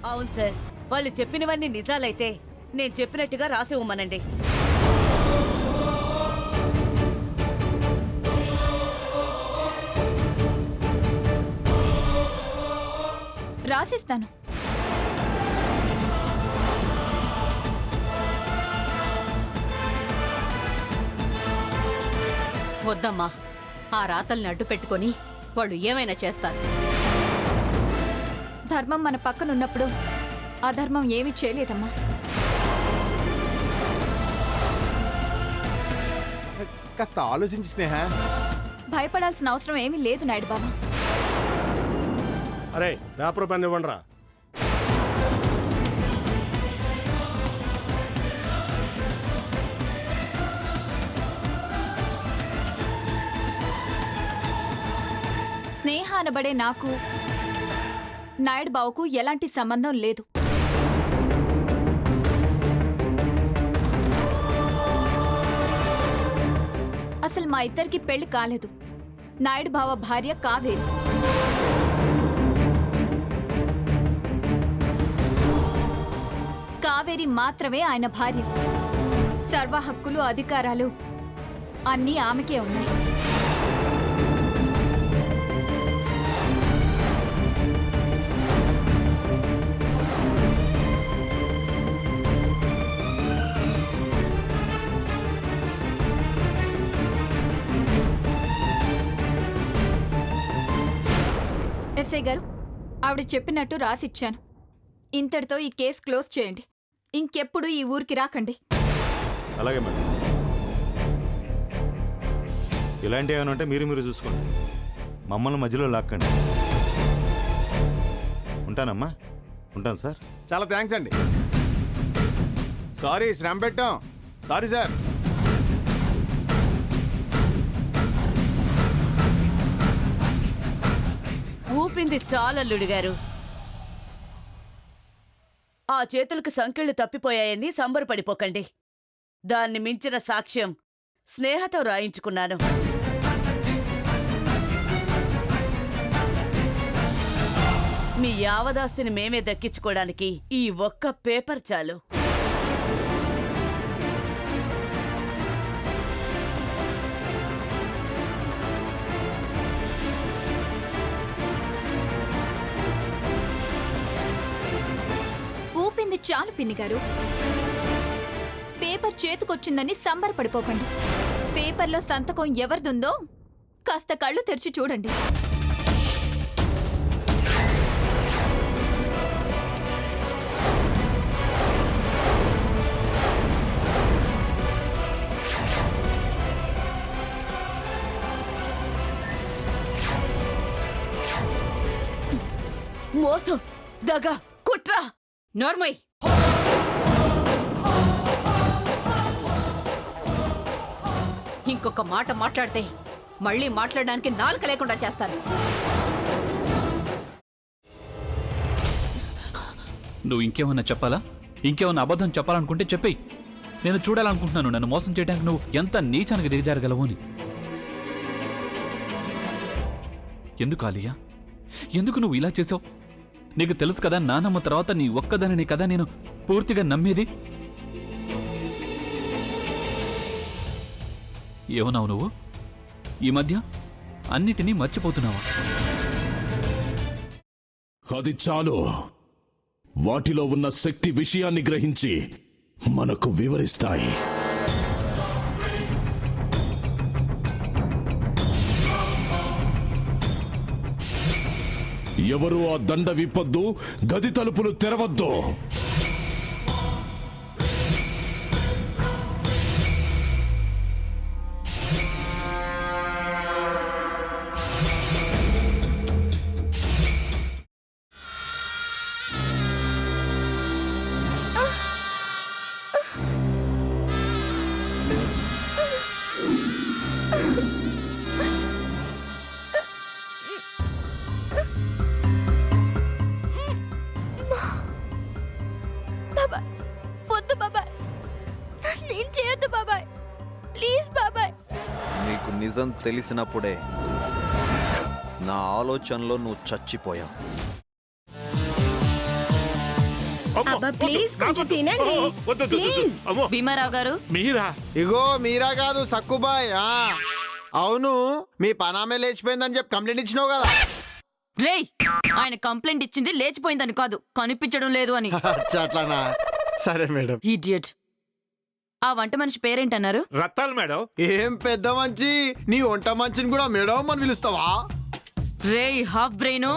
అవును సార్, వాళ్ళు చెప్పినవన్నీ నిజాలైతే నేను చెప్పినట్టుగా రాసి ఇవ్వమనండి. రాసిస్తాను. వద్దమ్మా, ఆ రాతల్ని అడ్డు పెట్టుకొని వాళ్ళు ఏమైనా చేస్తారు. ధర్మం మన పక్కనున్నప్పుడు అధర్మం ఏమీ చేయలేదమ్మా. కాస్త ఆలోచించి స్నేహ. భయపడాల్సిన అవసరం ఏమీ లేదు నాయుడు బాబా. అరే పేపర్ పెన్ ఇవ్వండిరా. స్నేహ అనబడే నాకు నాయుడు బావుకు ఎలాంటి సంబంధం లేదు. అసలు మా ఇద్దరికి పెళ్లి కాలేదు. నాయుడు బావ భార్య కావేరి. కావేరి మాత్రమే ఆయన భార్య. సర్వ హక్కులు అధికారాలు అన్నీ ఆమెకే ఉన్నాయి. ఎస్ఐ గారు, ఆవిడ చెప్పినట్టు రాసిచ్చాను. ఇంతటితో ఈ కేసు క్లోజ్ చేయండి. ఇంకెప్పుడు ఈ ఊరికి రాకండి. అలాగే మేడం. ఇలాంటివి ఏమైనా ఉంటే మీరు చూసుకోండి, మమ్మల్ని మధ్యలో లాక్కండి. ఉంటానమ్మా, ఉంటాను సార్. చాలా థ్యాంక్స్ అండి. సారీ, శ్రమ పెట్టాం. Sorry sir. ఊపింది చాలల్లుడు గారు. ఆ చేతులకు సంకెళ్ళు తప్పిపోయాయని సంబరపడిపోకండి. దాన్ని మించిన సాక్ష్యం స్నేహతో రాయించుకున్నాను. మీ యావదాస్తిని మేమే దక్కించుకోవడానికి ఈ ఒక్క పేపర్ చాలు. ఊపింది చాలు పిన్ని గారు. పేపర్ చేతికొచ్చిందని సంబరపడిపోకండి. పేపర్లో సంతకం ఎవరిదుందో కాస్త కళ్ళు తెరిచి చూడండి. మోసం, దగ, కుట్ర. నోర్మయ్, ఇంకొక మాట మాట్లాడితే మళ్ళీ మాట్లాడడానికి నాలుక లేకుండా చేస్తాను. నువ్వు ఇంకేమన్నా చెప్పాలా? ఇంకేమన్నా అబద్ధం చెప్పాలనుకుంటే చెప్పేయి. నేను చూడాలనుకుంటున్నాను నన్ను మోసం చేయడానికి నువ్వు ఎంత నీచానికి దిగజారగలవు అని. ఎందుకు ఆలియా, ఎందుకు నువ్వు ఇలా చేసావు? నీకు తెలుసు కదా, నానమ్మ తర్వాత నీ ఒక్కదానిని కదా నేను పూర్తిగా నమ్మేది. ఏమన్నావు నువ్వు? ఈ మధ్య అన్నిటినీ మర్చిపోతున్నావా? అది చాలు. వాటిలో ఉన్న శక్తి విషయాన్ని గ్రహించి మనకు వివరిస్తాయి. ఎవరు ఆ దండ విప్పొద్దు, గది తలుపులు తెరవద్దు. నీకు నిజం తెలిసినప్పుడే నా ఆలోచనలో నువ్వు చచ్చిపోయావు. అబ్బా ప్లీజ్ కొంచెం తినండి ప్లీజ్. భీమారావు గారు మీరా? ఇగో మీరా కాదు సక్కుబాయ్ అవును మీ పనామే లేచిపోయిందని చెప్పి కంప్లైంట్ ఇచ్చినావు కదా. రేయ్ ఆయన కంప్లైంట్ ఇచ్చింది లేచిపోయిందని కాదు, కనిపించడం లేదు అని. అచ్చా, అట్లానా? సరే మేడం. ఇడియట్. ఆ వంట మనిషి పేరేంటన్నారు? రత్తాలు మేడం. ఏం పెద్ద మంచి, నీ వంట మంచిని కూడా మేడం అని పిలుస్తావా? రేయ్ హాఫ్ బ్రెయిన్,